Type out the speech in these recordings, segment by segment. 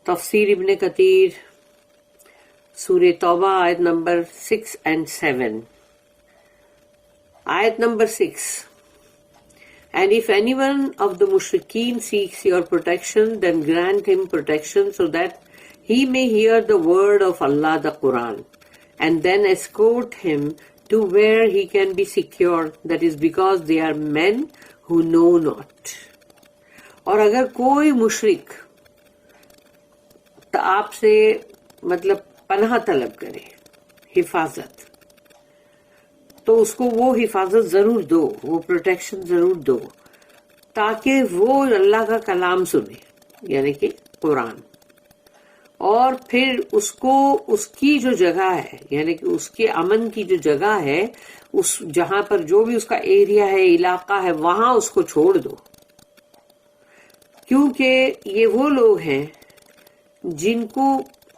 تفسیر ابن کثیر سورہ توبہ آیت نمبر 6 and 7. آیت number 6. And if anyone of the mushrikeen seeks your protection, then grant him protection so that he may hear the word of Allah, the Quran, and then escort him to where he can be secure. That is because they are men who know not. اور اگر کوئی مشرک آپ سے مطلب پناہ طلب کرے حفاظت، تو اس کو وہ حفاظت ضرور دو، وہ پروٹیکشن ضرور دو، تاکہ وہ اللہ کا کلام سنے، یعنی کہ قرآن، اور پھر اس کو اس کی جو جگہ ہے، یعنی کہ اس کے امن کی جو جگہ ہے، اس جہاں پر جو بھی اس کا ایریا ہے، علاقہ ہے، وہاں اس کو چھوڑ دو، کیونکہ یہ وہ لوگ ہیں جن کو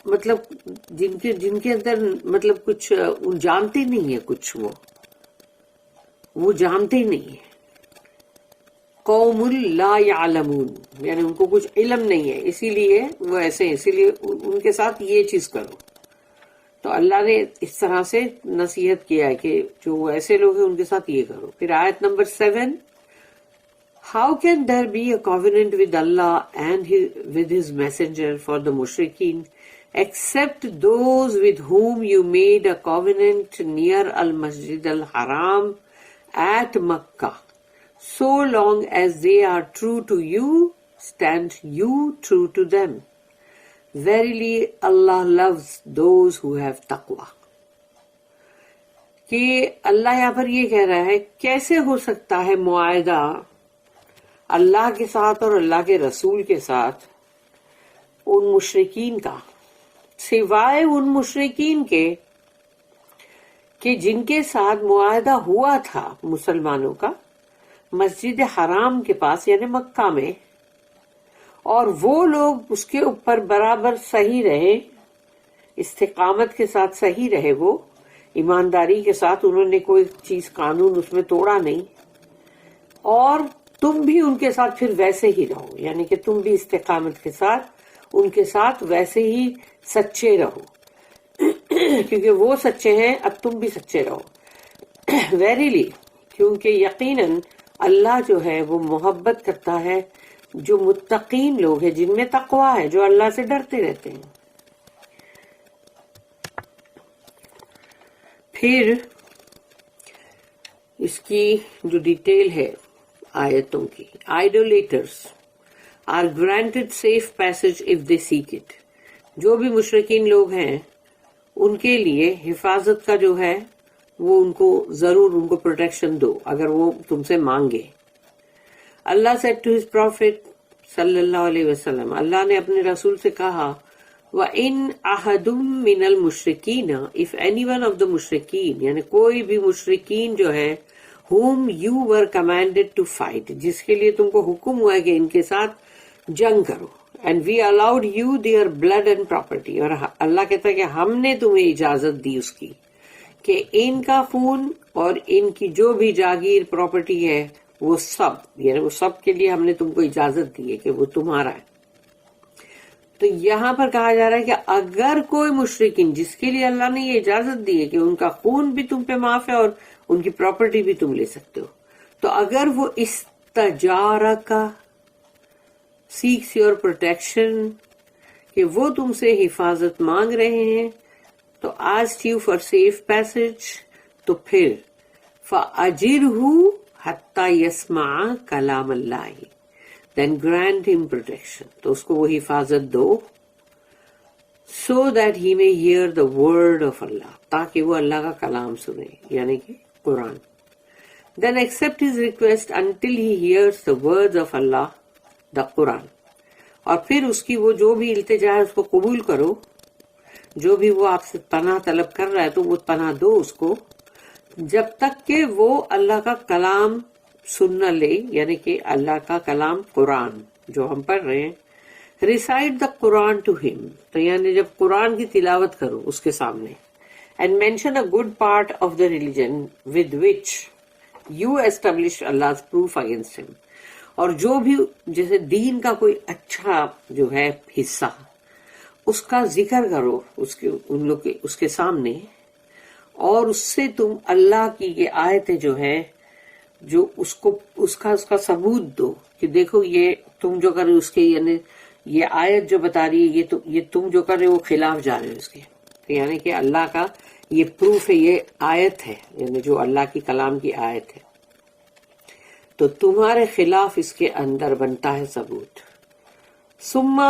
مطلب جن کے اندر مطلب کچھ جانتے نہیں ہے، کچھ وہ جانتے نہیں ہے. قوم لا يعلمون، یعنی ان کو کچھ علم نہیں ہے، اسی لیے وہ ایسے ہیں، اسی لیے ان کے ساتھ یہ چیز کرو. تو اللہ نے اس طرح سے نصیحت کیا ہے کہ جو ایسے لوگ ہیں ان کے ساتھ یہ کرو. پھر آیت number 7. How can there be a covenant with Allah and with His messenger for the mushrikeen, except those with whom you made a covenant near al-Masjid al-Haram at Makkah? So long as they are true to you, stand you true to them. Verily Allah loves those who have taqwa. کہ اللہ یہاں پر یہ کہہ رہا ہے کیسے ہو سکتا ہے معاہدہ اللہ کے ساتھ اور اللہ کے رسول کے ساتھ ان مشرکین کا، سوائے ان مشرکین کے کہ جن کے ساتھ معاہدہ ہوا تھا مسلمانوں کا مسجد حرام کے پاس یعنی مکہ میں، اور وہ لوگ اس کے اوپر برابر صحیح رہے، استقامت کے ساتھ صحیح رہے، وہ ایمانداری کے ساتھ انہوں نے کوئی چیز قانون اس میں توڑا نہیں، اور تم بھی ان کے ساتھ پھر ویسے ہی رہو، یعنی کہ تم بھی استقامت کے ساتھ ان کے ساتھ ویسے ہی سچے رہو، کیونکہ وہ سچے ہیں، اب تم بھی سچے رہو. ویریلی، کیونکہ یقیناً اللہ جو ہے وہ محبت کرتا ہے جو متقین لوگ ہیں، جن میں تقوی ہے، جو اللہ سے ڈرتے رہتے ہیں. پھر اس کی جو ڈیٹیل ہے آیتوں کی. Idolaters are granted safe passage if they seek it. جو بھی مشرکین لوگ ہیں ان کے لیے حفاظت کا جو ہے وہ ان کو ضرور ان کو پروٹیکشن دو اگر وہ تم سے مانگے. اللہ said to his prophet صلی اللہ علیہ وسلم، اللہ نے اپنے رسول سے کہا وَإِنْ أَحَدٌ مِّنَ الْمُشْرِكِينَ if anyone of the مشرکین، یعنی کوئی بھی مشرکین جو ہے whom you were commanded to fight، جس کے لیے تم کو حکم ہوا ہے کہ ان کے ساتھ جنگ کرو، and we allowed you their blood and property، اور اللہ کہتا ہے کہ ہم نے تمہیں اجازت دی اس کی کہ ان کا خون اور ان کی جو بھی جاگیر پراپرٹی ہے وہ سب، یعنی وہ سب کے لیے ہم نے تم کو اجازت دی ہے کہ وہ تمہارا ہے. تو یہاں پر کہا جا رہا ہے کہ اگر کوئی مشرکین جس کے لیے اللہ نے یہ اجازت دی ہے کہ ان کا خون بھی تم پہ معاف ہے اور ان کی پراپرٹی بھی تم لے سکتے ہو، تو اگر وہ استجارکا سیکس یور پروٹیکشن، کہ وہ تم سے حفاظت مانگ رہے ہیں، تو ask you for safe passage, تو پھر فَأَجِرْهُ حَتَّى يَسْمَعَ كَلَامَ اللَّهِ then grant him protection، تو اس کو وہ حفاظت دو so that he may hear the word of Allah، تاکہ وہ اللہ کا کلام سنے، یعنی کہ قرآن. then accept his request until he hears the words of Allah، the Quran، اور پھر اس کی وہ جو بھی التجا ہے اس کو قبول کرو، جو بھی وہ آپ سے پناہ طلب کر رہا ہے تو وہ پناہ دو اس کو، جب تک کہ وہ اللہ کا کلام سننا لے، یعنی کہ اللہ کا کلام قرآن جو ہم پڑھ رہے ہیں. ریسائٹ دا قرآن ٹو ہم، تو یعنی جب قرآن کی تلاوت کرو اس کے سامنے. And mention a good part of the religion with which you establish Allah's proof against him، اور جو بھی جیسے دین کا کوئی اچھا جو ہے حصہ اس کا ذکر کرو اس کے سامنے، اور اس سے تم اللہ کی یہ آیتیں جو ہے جو اس کا ثبوت دو کہ دیکھو یہ تم جو کر رہے ہو اس کے، یعنی یہ آیت جو بتا رہی ہے یہ تم جو کر رہے ہو وہ خلاف جا رہے ہو اس کے، یعنی کہ اللہ کا یہ پروف ہے، یہ آیت ہے، یعنی جو اللہ کی کلام کی آیت ہے، تو تمہارے خلاف اس کے اندر بنتا ہے ثبوت۔ ثم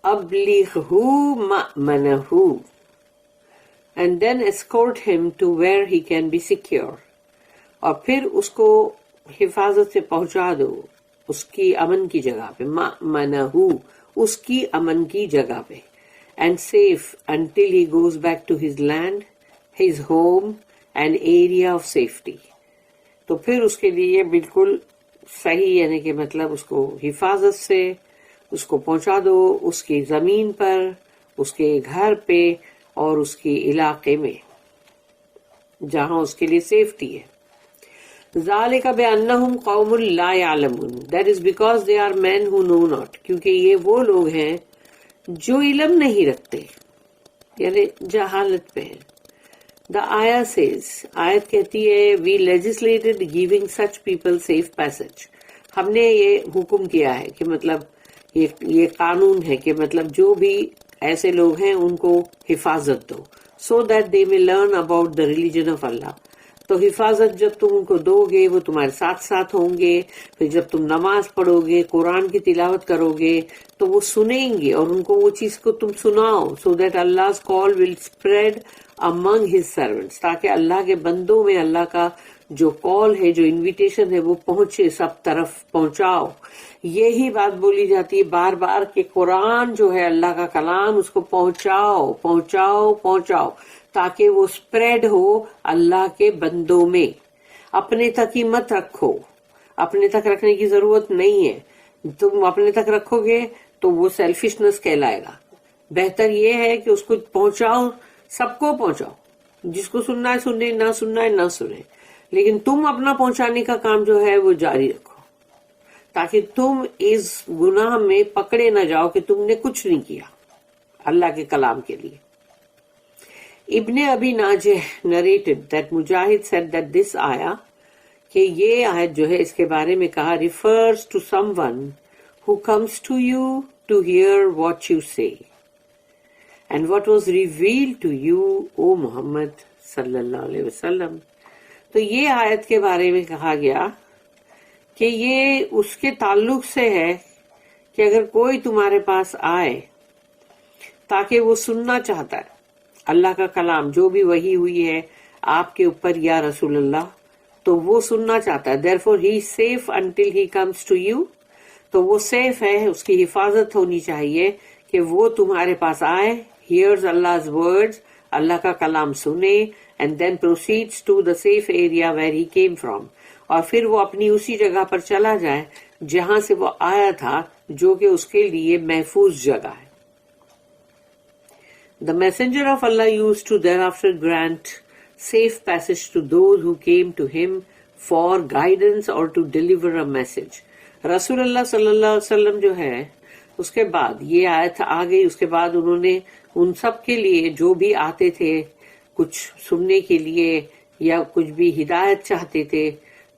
ابلغہ مأمنہ and then escort him to where he can be secure، اور پھر اس کو حفاظت سے پہنچا دو اس کی امن کی جگہ پہ، مأمنہ اس کی امن کی جگہ پہ، and safe until he goes back to his land, his home and area of safety۔ تو پھر اس کے لیے بالکل صحیح، یعنی کہ مطلب اس کو حفاظت سے اس کو پہنچا دو اس کی زمین پر، اس کے گھر پہ اور اس کے علاقے میں جہاں اس کے لیے سیفٹی ہے۔ ذالک بانہم قوم لا یعلمون، that is because they are men who know not, کیونکہ یہ وہ لوگ ہیں جو علم نہیں رکھتے، یعنی جہالت پہ ہیں۔ The ayah says، آیت کہتی ہے we legislated giving such people safe passage، ہم نے یہ حکم کیا ہے کہ مطلب یہ قانون ہے کہ مطلب جو بھی ایسے لوگ ہیں ان کو حفاظت دو، so that they may learn about the religion of Allah۔ تو حفاظت جب تم ان کو دو گے وہ تمہارے ساتھ ساتھ ہوں گے، پھر جب تم نماز پڑھو گے، قرآن کی تلاوت کرو گے تو وہ سنیں گے اور ان کو وہ چیز کو تم سناؤ، so that Allah's call will spread among his servants، تاکہ اللہ کے بندوں میں اللہ کا جو کال ہے، جو انویٹیشن ہے وہ پہنچے، سب طرف پہنچاؤ۔ یہی بات بولی جاتی ہے بار بار کہ قرآن جو ہے اللہ کا کلام، اس کو پہنچاؤ پہنچاؤ پہنچاؤ، تاکہ وہ سپریڈ ہو اللہ کے بندوں میں۔ اپنے تک ہی مت رکھو، اپنے تک رکھنے کی ضرورت نہیں ہے، تم اپنے تک رکھو گے تو وہ سیلفشنس کہلائے گا۔ بہتر یہ ہے کہ اس کو پہنچاؤ، سب کو پہنچاؤ، جس کو سننا ہے سننے، نہ سننا ہے نہ سنے، لیکن تم اپنا پہنچانے کا کام جو ہے وہ جاری رکھو، تاکہ تم اس گناہ میں پکڑے نہ جاؤ کہ تم نے کچھ نہیں کیا اللہ کے کلام کے لیے۔ ابن ابی ناجح narrated that Mujahid said that this ayah، کہ یہ آیت جو ہے اس کے بارے میں کہا refers to someone who comes to you to hear what you say and what was revealed to you O Muhammad صلی اللہ علیہ وسلم۔ تو یہ آیت کے بارے میں کہا گیا کہ یہ اس کے تعلق سے ہے کہ اگر کوئی تمہارے پاس آئے تاکہ وہ سننا چاہتا ہے اللہ کا کلام، جو بھی وحی ہوئی ہے آپ کے اوپر یا رسول اللہ، تو وہ سننا چاہتا ہے، therefore he is safe until he comes to you، تو وہ سیف ہے، اس کی حفاظت ہونی چاہیے کہ وہ تمہارے پاس آئے، hears Allah's words، اللہ کا کلام سنے، and then proceeds to the safe area where he came from، اور پھر وہ اپنی اسی جگہ پر چلا جائے جہاں سے وہ آیا تھا، جو کہ اس کے لیے محفوظ جگہ ہے۔ The messenger of Allah used to thereafter grant safe passage to those who came to him for guidance or to deliver a message۔ رسول اللہ صلی اللہ علیہ وسلم جو ہے اس کے بعد یہ آیت آ گئی، اس کے بعد انہوں نے ان سب کے لیے جو بھی آتے تھے کچھ سننے کے لیے یا کچھ بھی ہدایت چاہتے تھے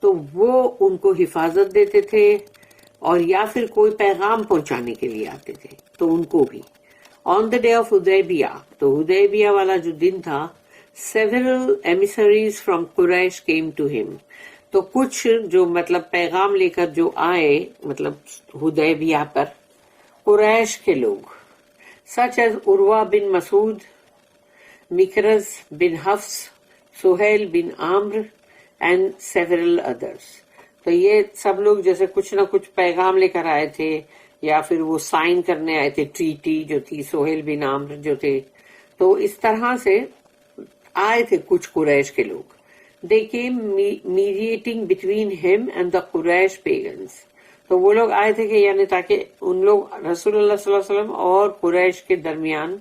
تو وہ ان کو حفاظت دیتے تھے، اور یا پھر کوئی پیغام پہنچانے کے لیے آتے تھے تو ان کو بھی۔ On the day of Hudaybiyah، تو Hudaybiyah والا جو دن تھا، several emissaries from Quraysh came to him، تو کچھ جو مطلب پیغام لے کر جو آئے مطلب Hudaybiyah پر قریش کے لوگ، such as Urwa bin Masood, مکرز bin Hafs, Sohail bin Amir and several others۔ تو یہ سب لوگ جیسے کچھ نہ کچھ پیغام لے کر آئے تھے، یا پھر وہ سائن کرنے آئے تھے، ٹریٹی جو تھی، سہیل بن عامر جو تھے، تو اس طرح سے آئے تھے کچھ قریش کے لوگ۔ They came mediating between him and the Quraysh pagans، تو وہ لوگ آئے تھے کہ یعنی تاکہ ان لوگ رسول اللہ صلی اللہ علیہ وسلم اور قریش کے درمیان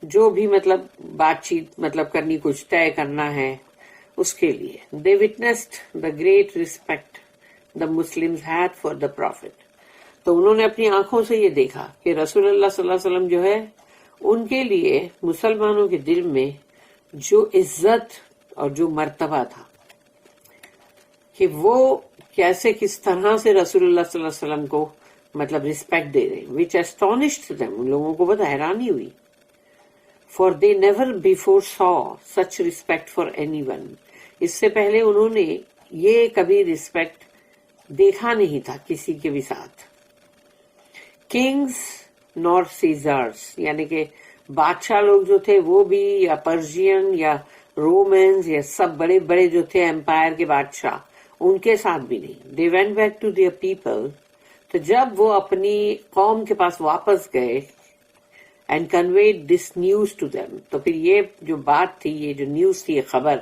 جو بھی مطلب بات چیت مطلب کرنی، کچھ طے کرنا ہے اس کے لیے۔ They witnessed the great respect the Muslims had for the Prophet، تو انہوں نے اپنی آنکھوں سے یہ دیکھا کہ رسول اللہ صلی اللہ علیہ وسلم جو ہے ان کے لیے مسلمانوں کے دل میں جو عزت اور جو مرتبہ تھا کہ وہ کیسے کس طرح سے رسول اللہ صلی اللہ علیہ وسلم کو مطلب رسپیکٹ دے رہے, which astonished them, ان لوگوں کو بہت حیرانی ہوئی. For they never before saw such respect for anyone. اس سے پہلے انہوں نے یہ کبھی رسپیکٹ دیکھا نہیں تھا کسی کے بھی ساتھ. Kings nor Caesars, یعنی کہ بادشاہ لوگ جو تھے وہ بھی, یا پرشین یا رومنز یا سب بڑے بڑے جو تھے امپائر کے بادشاہ, ان کے ساتھ بھی نہیں. They went back to their people. تو جب وہ اپنی قوم کے پاس واپس گئے and conveyed this news to them, تو پھر یہ جو بات تھی, یہ جو نیوز تھی, یہ خبر,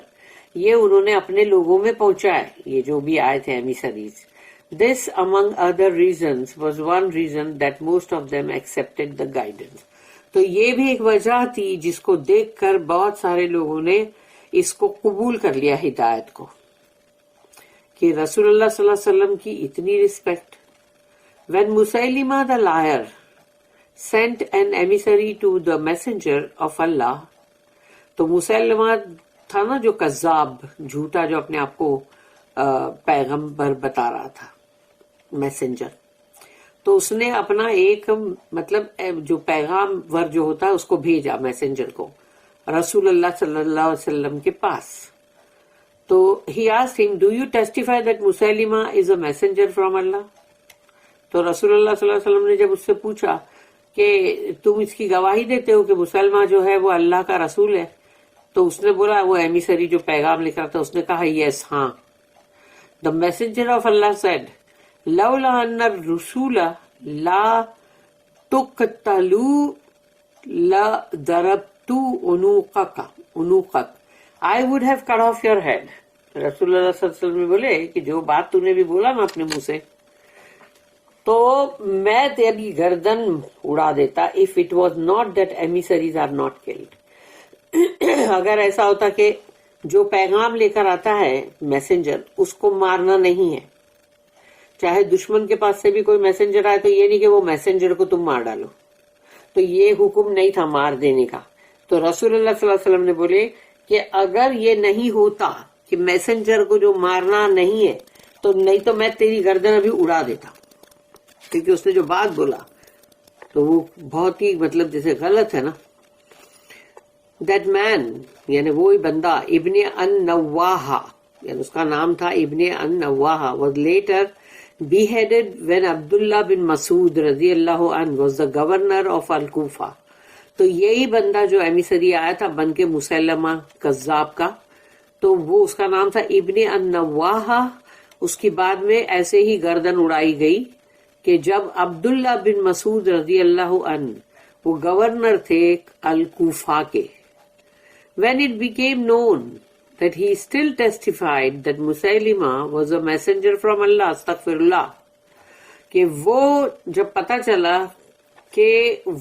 یہ انہوں نے اپنے لوگوں میں پہنچائے, یہ جو بھی آئے تھے ایمیسریز. This among other reasons was one reason that most of them accepted the guidance. تو یہ بھی ایک وجہ تھی جس کو دیکھ کر بہت سارے لوگوں نے اس کو قبول کر لیا ہدایت کو, کہ رسول اللہ صلی اللہ علیہ وسلم کی اتنی respect. When Musaylima the liar sent an emissary to the messenger of Allah, تو مسلمہ تھا نا جو کذاب, جھوٹا, جو اپنے آپ کو پیغمبر بتا رہا تھا, میسنجر. تو اس نے اپنا ایک مطلب جو پیغام ور جو ہوتا ہے اس کو بھیجا, میسنجر کو, رسول اللہ صلی اللہ علیہ وسلم کے پاس. تو he asked him, do you testify that Musaylima is a messenger from Allah? تو رسول اللہ صلی اللہ علیہ وسلم نے جب اس سے پوچھا کہ تم اس کی گواہی دیتے ہو کہ مسلمہ جو ہے وہ اللہ کا رسول ہے, تو اس نے بولا, وہ ایمیسری جو پیغام لکھ رہا تھا, اس نے کہا یس, ہاں. The messenger of Allah said, لولا ان الرسول لا تقتلوا لضربت عنقك, I would have cut off your head. رسول اللہ صلی اللہ علیہ وسلم نے بولے کہ جو بات تو نے بھی بولا نا اپنے منہ سے, تو میں تیری گردن اڑا دیتا, if it was not that emissaries are not killed. اگر ایسا ہوتا کہ جو پیغام لے کر آتا ہے میسنجر, اس کو مارنا نہیں ہے. چاہے دشمن کے پاس سے بھی کوئی میسنجر آئے تو یہ نہیں کہ وہ میسنجر کو تم مار ڈالو, تو یہ حکم نہیں تھا مار دینے کا. تو رسول اللہ صلی اللہ علیہ وسلم نے بولے کہ اگر یہ نہیں ہوتا کہ میسنجر کو جو مارنا نہیں ہے, تو نہیں تو میں تیری گردن ابھی اڑا دیتا, کیونکہ اس نے جو بات بولا تو وہ بہت ہی مطلب جیسے غلط ہے نا. That man, یعنی وہی بندہ, ابن النواحہ, یعنی اس کا نام تھا ابن النواحہ, was later beheaded when Abdullah bin Masud رضی اللہ عنہ was the governor of Al-Kufa. تو یہی بندہ جو ایمیسری آیا تھا بن کے مسلمہ کذاب کا, تو وہ اس کا نام تھا ابن النواحہ. اس کی بعد میں ایسے ہی گردن اڑائی گئی کہ جب عبداللہ بن مسعود رضی اللہ عنہ وہ گورنر تھے الکوفہ کے. When it became known that he still testified that Musaylima was a messenger from Allah, astaghfirullah, کہ وہ جب پتا چلا کہ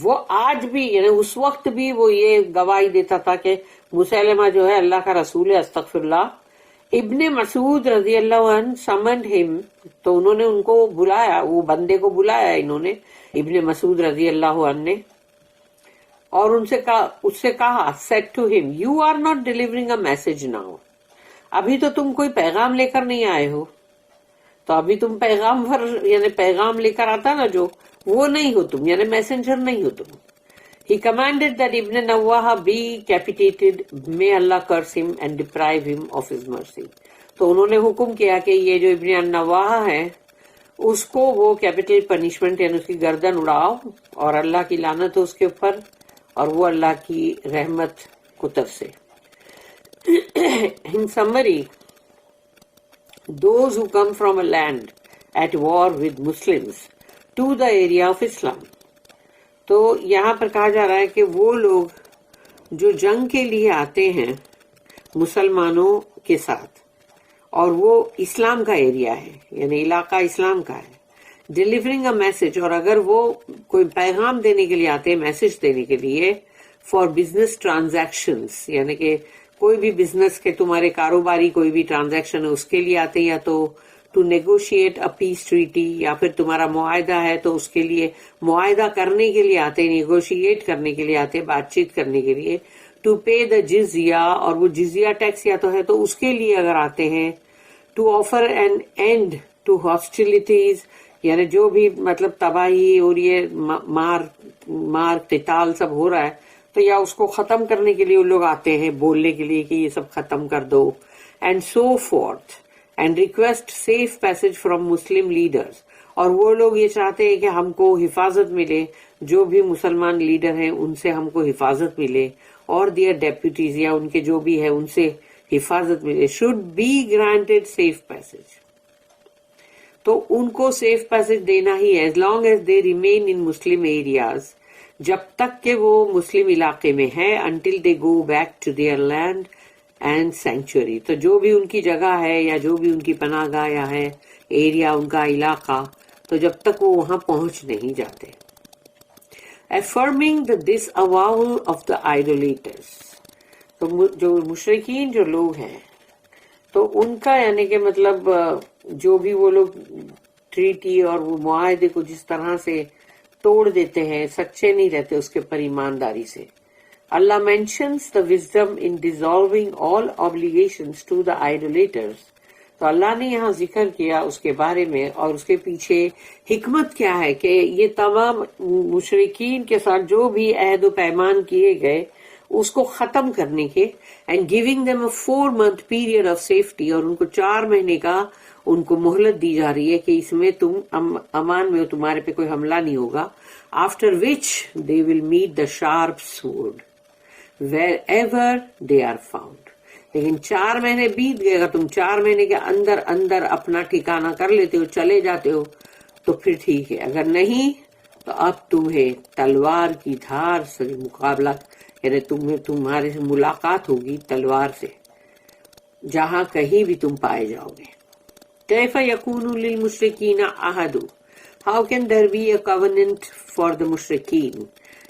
وہ آج بھی, یعنی اس وقت بھی وہ یہ گواہی دیتا تھا کہ مسیلمہ جو ہے اللہ کا رسول ہے, استغفراللہ. ابن مسعود رضی اللہ عنہ summoned him, تو انہوں نے ان کو بلایا, وہ بندے کو بلایا انہوں نے, ابن مسعود رضی اللہ عنہ نے, اور اس سے کہا, said to him, you are not delivering a message now. ابھی تو تم کوئی پیغام لے کر نہیں آئے ہو, تو ابھی تم پیغام یعنی پیغام لے کر آتا نا جو, وہ نہیں ہو تم, یعنی میسنجر نہیں ہو تم. He commanded that Ibn Nawwaha be capitated. May Allah curse him and deprive him of his mercy. تو انہوں نے حکم کیا کہ یہ جو ابن نواحہ ہے اس کو وہ کیپٹل پنشمنٹ یعنی اس کی گردن اڑاؤ, اور اللہ کی لعنت ہو اس کے اوپر, اور وہ اللہ کی رحمت کو ترسے. In summary, those who come from a land at war with Muslims to the area of Islam. تو یہاں پر کہا جا رہا ہے کہ وہ لوگ جو جنگ کے لیے آتے ہیں مسلمانوں کے ساتھ, اور وہ اسلام کا ایریا ہے, یعنی علاقہ اسلام کا ہے, ڈیلیورنگ اے میسج, اور اگر وہ کوئی پیغام دینے کے لیے آتے ہیں, میسج دینے کے لیے, فار بزنس ٹرانزیکشنز, یعنی کہ کوئی بھی بزنس کے تمہارے کاروباری کوئی بھی ٹرانزیکشن ہے اس کے لیے آتے ہیں, یا تو to negotiate a peace treaty, یا پھر تمہارا معاہدہ ہے تو اس کے لیے معاہدہ کرنے کے لیے آتے ہیں، نیگوشیٹ کرنے کے لیے آتے ہیں، بات چیت کرنے کے لیے. ٹو پے دا جزیہ، اور وہ جزیہ ٹیکس یا تو ہے تو اس کے لیے اگر آتے ہیں. To offer an end to hostilities, یعنی جو بھی مطلب تباہی اور یہ مار قتال سب ہو رہا ہے تو یا اس کو ختم کرنے کے لیے وہ لوگ آتے ہیں، بولنے کے لیے کہ یہ سب ختم کر دو. And so forth, and request safe passage from Muslim leaders, اور وہ لوگ یہ چاہتے ہیں کہ ہم کو حفاظت ملے، جو بھی مسلمان لیڈر ہیں ان سے ہم کو حفاظت ملے، اور دیئر ڈیپوٹیز یا ان کے جو بھی ہے ان سے حفاظت ملے. Should be granted safe passage, تو ان کو سیف پیسج دینا ہی ہے. As long as they remain in Muslim areas, جب تک کہ وہ مسلم علاقے میں ہے. Until they go back to their land and sanctuary, تو جو بھی ان کی جگہ ہے یا جو بھی ان کی پناہ گاہ یا ہے ایریا ان کا علاقہ، تو جب تک وہ وہاں پہنچ نہیں جاتے. affirming the disavowal of the idolaters، تو جو مشرکین جو لوگ ہیں تو ان کا یعنی کہ مطلب جو بھی وہ لوگ ٹریٹی اور وہ معاہدے کو جس طرح سے توڑ دیتے ہیں، سچے نہیں رہتے اس کے پر ایمانداری سے. اللہ mentions the wisdom in dissolving all obligations to the idolaters، تو اللہ نے یہاں ذکر کیا اس کے بارے میں، اور اس کے پیچھے حکمت کیا ہے کہ یہ تمام مشرکین کے ساتھ جو بھی عہد و پیمان کیے گئے اس کو ختم کرنے کے. And giving them a 4-month period of safety، اور ان کو 4 مہینے کا ان کو مہلت دی جا رہی ہے کہ اس میں تم امان میں ہو، تمہارے پہ کوئی حملہ نہیں ہوگا. After which they will meet the sharp sword wherever they are found. لیکن 4 مہینے بیت گئے، اگر تم 4 مہینے کے اندر اندر اپنا ٹھکانہ کر لیتے ہو، چلے جاتے ہو تو پھر ٹھیک ہے، اگر نہیں تو اب تمہیں تلوار کی دھار سے مقابلہ، یعنی تمہارے سے ملاقات ہوگی تلوار سے، جہاں کہیں بھی تم پائے جاؤ گے. کیف یکون للمشرکین عہد، how can there be a covenant for the مشرکین،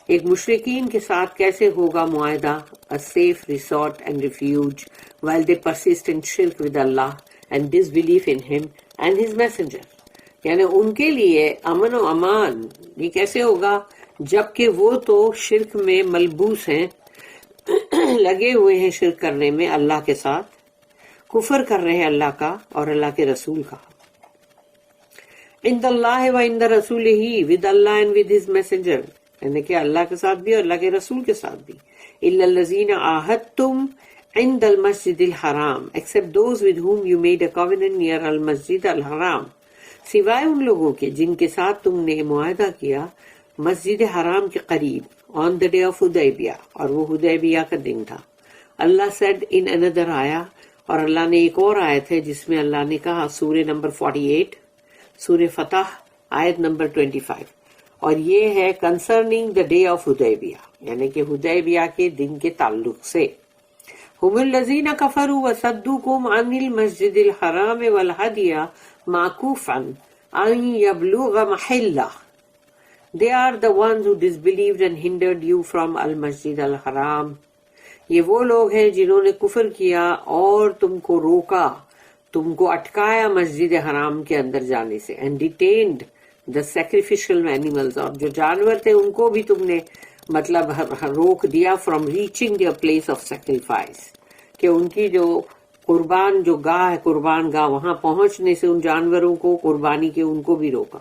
ایک مشرکین کے ساتھ کیسے ہوگا معاہدہ. a safe resort and refuge while they persist in shirk with Allah and disbelief in him and his messenger، یعنی ان کے لیے امن و امان یہ کیسے ہوگا جبکہ وہ تو شرک میں ملبوس ہیں، لگے ہوئے ہیں شرک کرنے میں اللہ کے ساتھ، کفر کر رہے ہیں اللہ کا اور اللہ کے رسول کا. عند اللہ و عند رسولہ، ود اللہ اینڈ ود ہز میسنجر، یعنی کہ اللہ کے ساتھ بھی اور اللہ کے رسول کے ساتھ بھی. الا الذین عاہدتم عند المسجد الحرام، except those with whom you made a covenant near المسجد الحرام، سوائے ان لوگوں کے جن کے ساتھ تم نے معاہدہ کیا مسجد حرام کے قریب. on the day of حدیبیہ، اور وہ حدیبیہ کا دن تھا. اللہ said in another آیا، اور اللہ نے ایک اور آیت ہے جس میں اللہ نے کہا، سورہ نمبر 48 سورہ فتح آیت نمبر 25، اور یہ ہے کنسرننگ دا ڈے آف حدیبیہ، یعنی کہ حدیبیہ کے دن کے تعلق سے. هم الذین کفروا وصدوکم عن المسجد الحرام والہدی معکوفا ان یبلغ محلہ، they are the ones who disbelieved and hindered you from المسجد الحرام. یہ وہ لوگ ہیں جنہوں نے کفر کیا اور تم کو روکا، تم کو اٹکایا مسجد حرام کے اندر جانے سے. and detained the sacrificial animals، اور جو جانور تھے ان کو بھی تم نے مطلب روک دیا from reaching their place of sacrifice، کہ ان کی جو قربان جو گاہ ہے، قربان گاہ، وہاں پہنچنے سے ان جانوروں کو قربانی کے ان کو بھی روکا.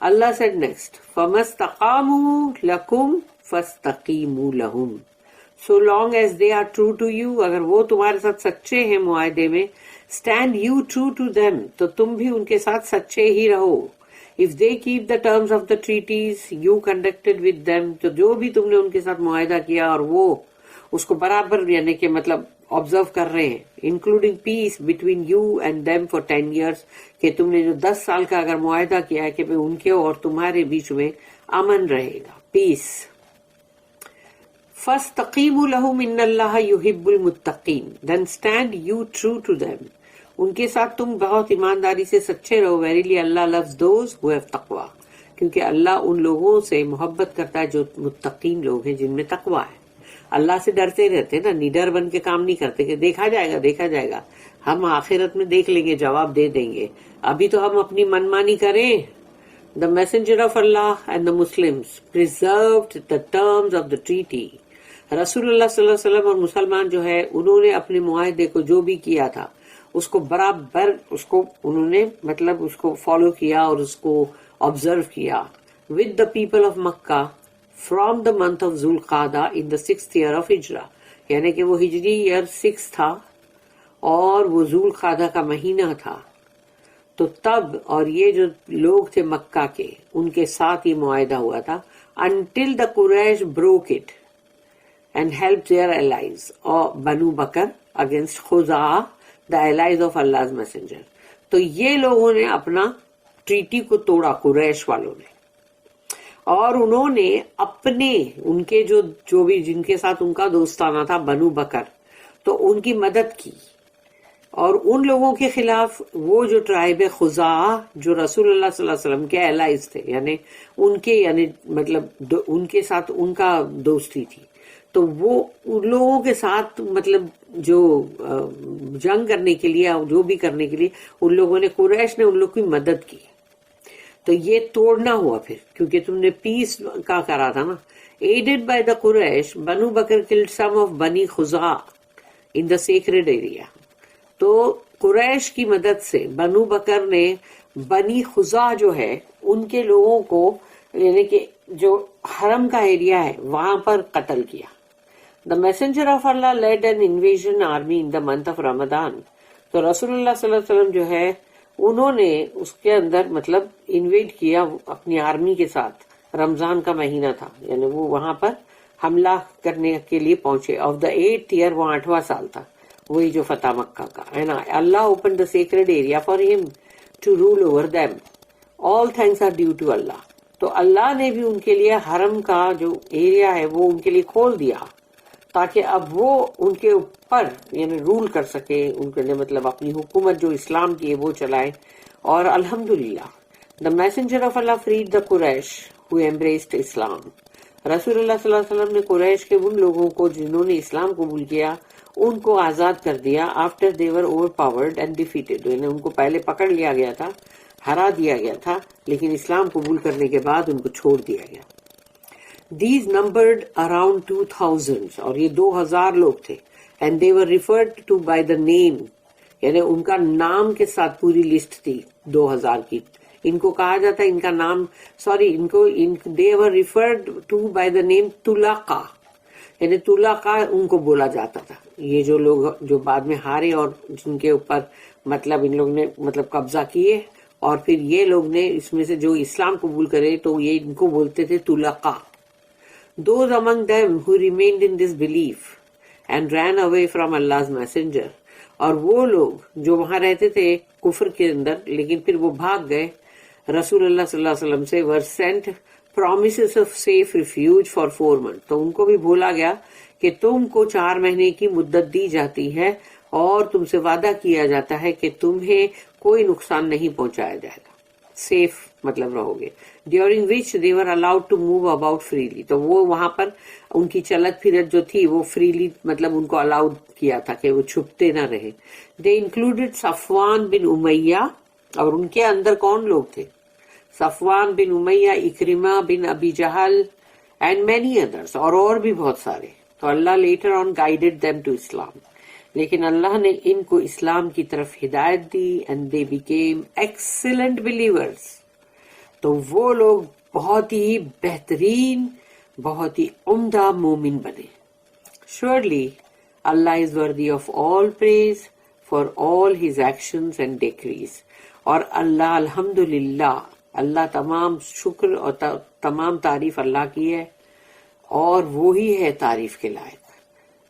اللہ said next فَمَا اسْتَقَامُوا لَكُمْ فَاسْتَقِيمُوا لَهُمْ، so long as they are true to you، اگر وہ تمہارے ساتھ سچے ہیں معاہدے میں، stand you true to them، تو تم بھی ان کے ساتھ سچے ہی رہو. if they keep the terms of the treaties you conducted with them، تو جو بھی تم نے ان کے ساتھ معاہدہ کیا اور وہ اس کو برابر یعنی کہ مطلب آبزرو کر رہے ہیں، including peace between you and them for 10 years، کہ تم نے جو 10 سال کا اگر معاہدہ کیا ہے کہ ان کے اور تمہارے بیچ میں امن رہے گا، پیس. فَاسْتَقِيمُوا لَهُمْ إِنَّ اللَّهَ يُحِبُّ الْمُتَّقِينَ، then stand you true to them، ان کے ساتھ تم بہت ایمانداری سے سچے رہو. Verily Allah loves those who have taqwa، کیونکہ اللہ ان لوگوں سے محبت کرتا ہے جو متقین لوگ ہیں، جن میں تقوی ہے. اللہ سے ڈرتے رہتے نا، نڈر بن کے کام نہیں کرتے کہ دیکھا جائے گا دیکھا جائے گا. ہم آخرت میں دیکھ لیں گے, جواب دے دیں گے, ابھی تو ہم اپنی منمانی کریں. The messenger of Allah and the Muslims preserved the terms of the treaty. رسول اللہ صلی اللہ علیہ وسلم اور مسلمان جو ہے انہوں نے اپنے معاہدے کو جو بھی کیا تھا اس کو برابر اس کو انہوں نے مطلب اس کو فالو کیا اور اس کو آبزرو کیا. with the people of Makkah from the month of Zulqa'dah in the 6th year of Hijra, یعنی کہ وہ ہجری ایئر 6 تھا اور وہ ذوالقعدہ کا مہینہ تھا. تو تب اور یہ جو لوگ تھے مکہ کے ان کے ساتھ یہ معاہدہ ہوا تھا. until the Quraysh broke it and helped their allies or Banu Bakr against Khuzaa, the allies of Allah's messenger. تو یہ لوگوں نے اپنا ٹریٹی کو توڑا, قریش والوں نے, اور انہوں نے اپنے ان کے جو بھی جن کے ساتھ ان کا دوستانہ تھا بنو بکر, تو ان کی مدد کی. اور ان لوگوں کے خلاف وہ جو ٹرائب خزاعہ جو رسول اللہ صلی اللہ علیہ وسلم کے الائز تھے, یعنی مطلب ان کے ساتھ ان کا دوستی تھی, تو وہ ان لوگوں کے ساتھ مطلب جو جنگ کرنے کے لیے جو بھی کرنے کے لیے ان لوگوں نے قریش نے ان لوگوں کی مدد کی. تو یہ توڑنا ہوا پھر, کیونکہ تم نے پیس کا کرا تھا نا. aided by the Quraysh, Banu Bakr killed some of Bani Khuza'a in the sacred area. تو قریش کی مدد سے بنو بکر نے بنی خزا جو ہے ان کے لوگوں کو یعنی کہ جو حرم کا ایریا ہے وہاں پر قتل کیا. The messenger of Allah led an invasion army in the month of Ramadan. تو رسول اللہ صلی اللہ علیہ وسلم جو ہے انہوں نے اس کے اندر مطلب انویٹ کیا اپنی آرمی کے ساتھ. رمضان کا مہینہ تھا, یعنی وہ وہاں پر حملہ کرنے کے لیے پہنچے. آف دا 8th year, وہ 8واں سال تھا, وہی جو فتح مکہ کا. And Allah opened the sacred area for him to rule over them. All thanks are due to Allah. تو اللہ نے بھی ان کے لیے حرم کا جو ایریا ہے وہ ان کے لیے کھول دیا تاکہ اب وہ ان کے اوپر یعنی رول کر سکے, ان کے لیے مطلب اپنی حکومت جو اسلام کی ہے وہ چلائے. اور الحمدللہ the messenger of Allah freed the Quraysh who embraced Islam. رسول اللہ صلی اللہ علیہ وسلم نے قریش کے ان لوگوں کو جنہوں نے اسلام قبول کیا ان کو آزاد کر دیا. after they were overpowered and defeated, یعنی ان کو پہلے پکڑ لیا گیا تھا, ہرا دیا گیا تھا, لیکن اسلام قبول کرنے کے بعد ان کو چھوڑ دیا گیا. These numbered around 2000, اور یہ 2000 لوگ تھے. and they were referred to by the name, یعنی ان کا نام کے ساتھ پوری لسٹ تھی 2000 کی. ان کو کہا جاتا ان کا نام they were referred to by the name تلاقہ, یعنی تلاقہ ان کو بولا جاتا تھا. یہ جو لوگ جو بعد میں ہارے اور جن کے اوپر مطلب ان لوگ نے مطلب قبضہ کیے, اور پھر یہ لوگ نے اس میں سے جو اسلام قبول کرے تو یہ ان کو بولتے تھے تلاقہ. Those among them who remained in this belief and ran away from Allah's messenger, اور وہ لوگ جو وہاں رہتے تھے کفر کے اندر لیکن پھر وہ بھاگ گئے رسول اللہ صلی اللہ علیہ وسلم سے, were sent promises of safe refuge for 4 months. تو ان کو بھی بولا گیا کہ تم کو 4 مہینے کی مدت دی جاتی ہے اور تم سے وعدہ کیا جاتا ہے کہ تمہیں کوئی نقصان نہیں پہنچایا جائے گا, سیف مطلب رہو گے. During which they were allowed to move about freely. تو وہ وہاں پر ان کی چلت پھرت جو تھی وہ فریلی مطلب ان کو الاؤڈ کیا تھا کہ وہ چھپتے نہ رہے. they included صفوان بن امیہ, اور ان کے اندر کون لوگ تھے؟ صفوان بن امیہ, اکرمہ بن ابی جہل and many others, اور بھی بہت سارے. تو اللہ later on guided them to Islam. لیکن اللہ نے ان کو اسلام کی طرف ہدایت دی and they became excellent believers. تو وہ لوگ بہت ہی بہترین بہت ہی عمدہ مومن بنے. Surely Allah is worthy of all praise for all his actions and decrees. اور اللہ الحمدللہ, اللہ تمام شکر اور تمام تعریف اللہ کی ہے اور وہی ہے تعریف کے لائق.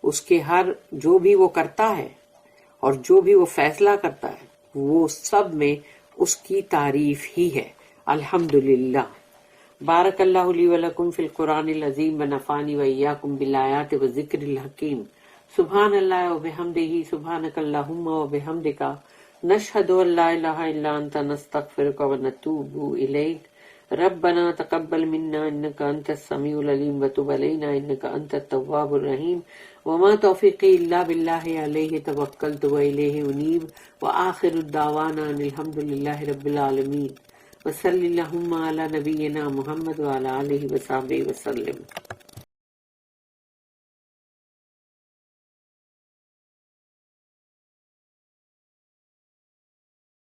اس کے ہر جو بھی وہ کرتا ہے اور جو بھی وہ فیصلہ کرتا ہے وہ سب میں اس کی تعریف ہی ہے. الحمدللہ. بارک اللہ لی ولکم فی القرآن العظیم ونفعنی وإیاکم بالآیات والذکر الحکیم. سبحان اللہ وبحمدہ, سبحانک اللہم وبحمدک, نشہد ان لا الہ الا انت نستغفرک ونتوب الیک. ربنا تقبل منا انك انت السميع العليم وتب علينا انك انت التواب الرحيم وما توفيقي الا بالله عليه توكلت واليه انيب واخر الدعوانا ان الحمد لله رب العالمين وصلی اللہم علی نبینا محمد وعلی آلہ وصحبہ وسلم.